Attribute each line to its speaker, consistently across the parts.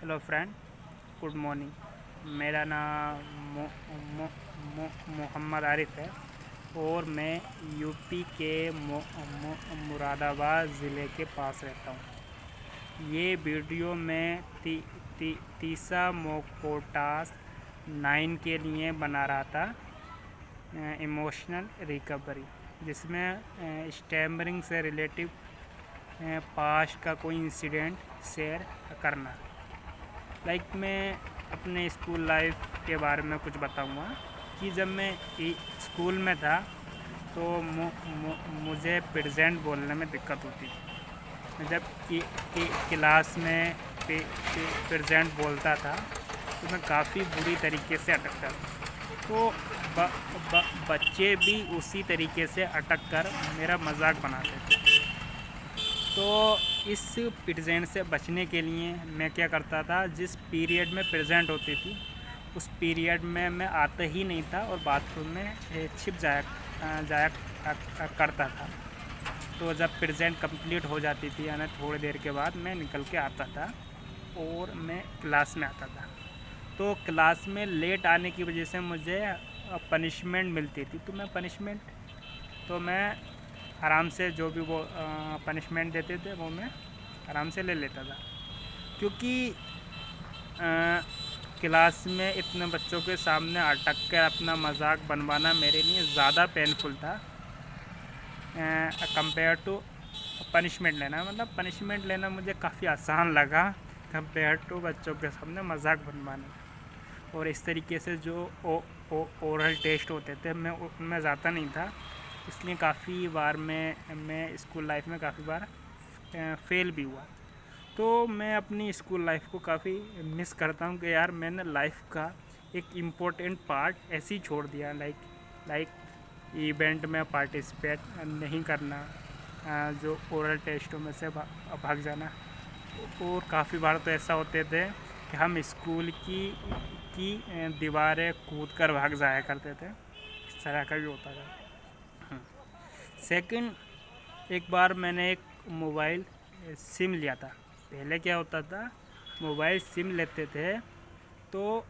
Speaker 1: Hello friend, good morning. मेरा नाम मोहम्मद आरिफ है और मैं यूपी के मुरादाबाद ज़िले के पास रहता हूँ। ये वीडियो मैं तीसा मोकोटास 9 के लिए बना रहा था, इमोशनल रिकवरी, जिसमें स्टैमरिंग से रिलेटिव पास्ट का कोई इंसिडेंट शेयर करना। मैं अपने स्कूल लाइफ के बारे में कुछ बताऊंगा कि जब मैं स्कूल में था तो मुझे प्रेजेंट बोलने में दिक्कत होती थी। जब क्लास में प्रेजेंट बोलता था तो मैं काफ़ी बुरी तरीके से अटकता था। तो बच्चे भी उसी तरीके से अटक कर मेरा मजाक बनाते थे। तो इस प्रेजेंट से बचने के लिए मैं क्या करता था, जिस पीरियड में प्रेजेंट होती थी उस पीरियड में मैं आता ही नहीं था और बाथरूम में छिप जाया करता था। तो जब प्रेजेंट कंप्लीट हो जाती थी यानी थोड़ी देर के बाद मैं निकल के आता था और मैं क्लास में आता था। तो क्लास में लेट आने की वजह से मुझे पनिशमेंट मिलती थी। तो मैं आराम से जो भी वो पनिशमेंट देते थे वो मैं आराम से ले लेता था, क्योंकि क्लास में इतने बच्चों के सामने अटक कर अपना मजाक बनवाना मेरे लिए ज़्यादा पेनफुल था कंपेयर टू पनिशमेंट लेना। पनिशमेंट लेना मुझे काफ़ी आसान लगा कंपेयर टू बच्चों के सामने मजाक बनवाना। और इस तरीके से जो ओरल टेस्ट होते थे मैं उनमें ज़्यादा नहीं था, इसलिए काफ़ी बार मैं स्कूल लाइफ में काफ़ी बार फेल भी हुआ। तो मैं अपनी स्कूल लाइफ को काफ़ी मिस करता हूँ कि यार मैंने लाइफ का एक इम्पोर्टेंट पार्ट ऐसे ही छोड़ दिया। लाइक इवेंट में पार्टिसिपेट नहीं करना, जो ओरल टेस्टों में से भाग जाना। और काफ़ी बार तो ऐसा होते थे कि हम स्कूल की दीवारें कूद कर भाग जाया करते थे। इस तरह का भी होता था। सेकंड, एक बार मैंने एक मोबाइल सिम लिया था। पहले क्या होता था, मोबाइल सिम लेते थे तो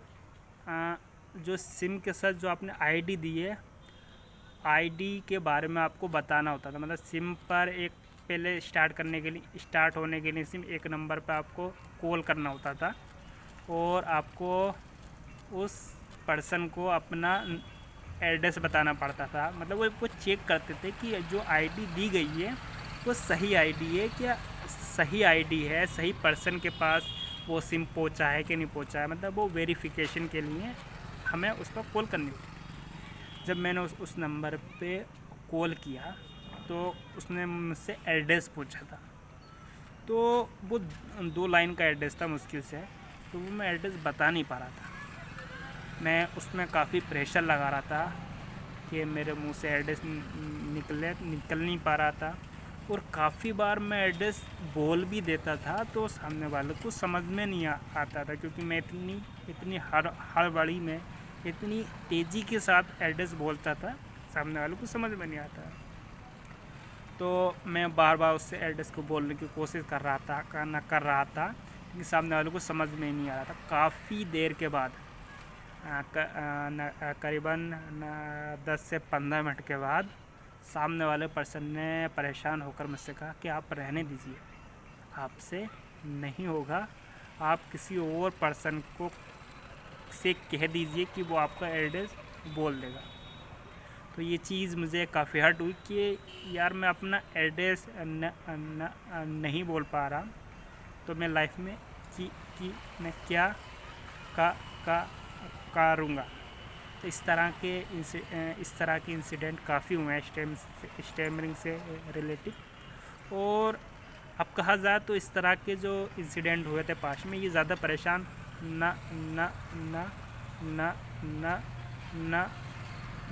Speaker 1: जो सिम के साथ जो आपने आईडी दी है, आईडी के बारे में आपको बताना होता था। सिम पर एक पहले स्टार्ट होने के लिए सिम एक नंबर पर आपको कॉल करना होता था और आपको उस पर्सन को अपना एड्रेस बताना पड़ता था। वो चेक करते थे कि जो आईडी दी गई है वो सही आईडी है, क्या सही आईडी है, सही पर्सन के पास वो सिम पहुंचा है कि नहीं पहुंचा है। वो वेरिफिकेशन के लिए हमें उस पर कॉल करनी होती। जब मैंने उस नंबर पे कॉल किया तो उसने मुझसे एड्रेस पूछा था। तो वो 2 लाइन का एड्रेस था मुश्किल से, तो वो मैं एड्रेस बता नहीं पा रहा था। मैं उसमें काफ़ी प्रेशर लगा रहा था कि मेरे मुंह से एड्रेस निकल नहीं पा रहा था। और काफ़ी बार मैं एड्रेस बोल भी देता था तो सामने वाले को समझ में नहीं आता था, क्योंकि मैं इतनी हड़बड़ी में इतनी तेज़ी के साथ एड्रेस बोलता था, सामने वाले को समझ में नहीं आता। तो मैं बार बार उससे एड्रेस को बोलने की कोशिश कर रहा था लेकिन सामने वाले को समझ में नहीं आ रहा था। काफ़ी देर के बाद करीबन 10 से 15 मिनट के बाद सामने वाले पर्सन ने परेशान होकर मुझसे कहा कि आप रहने दीजिए, आपसे नहीं होगा, आप किसी और पर्सन को से कह दीजिए कि वो आपका एड्रेस बोल देगा। तो ये चीज़ मुझे काफ़ी हर्ट हुई कि यार मैं अपना एड्रेस नहीं बोल पा रहा, तो मैं लाइफ में कि मैं क्या करूँगा। तो इस तरह के इंसिडेंट काफ़ी हुए हैं स्टैमरिंग से रिलेटिव। और अब कहा जाए तो इस तरह के जो इंसिडेंट हुए थे पास्ट में, ये ज़्यादा परेशान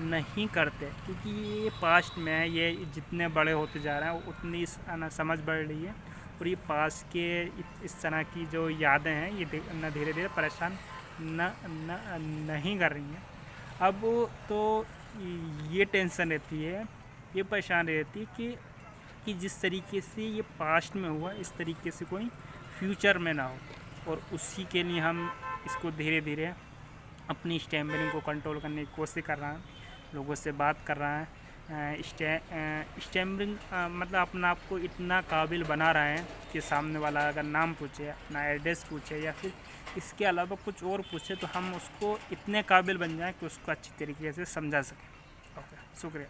Speaker 1: नहीं करते, क्योंकि ये पास्ट में है। ये जितने बड़े होते जा रहे हैं उतनी समझ बढ़ रही है और ये पास्ट के इस तरह की जो यादें हैं ये धीरे धीरे परेशान नहीं कर रही हैं। अब तो ये टेंशन रहती है, ये परेशान रहती है कि जिस तरीके से ये पास्ट में हुआ इस तरीके से कोई फ्यूचर में ना हो। और उसी के लिए हम इसको धीरे धीरे अपनी स्टैमरिंग को कंट्रोल करने की कोशिश कर रहा है, लोगों से बात कर रहा है। स्टैमरिंग मतलब अपना आप को इतना काबिल बना रहा है कि सामने वाला अगर नाम पूछे, अपना एड्रेस पूछे या फिर इसके अलावा कुछ और पूछे तो हम उसको इतने काबिल बन जाएं कि उसको अच्छी तरीके से समझा सकें। ओके, शुक्रिया।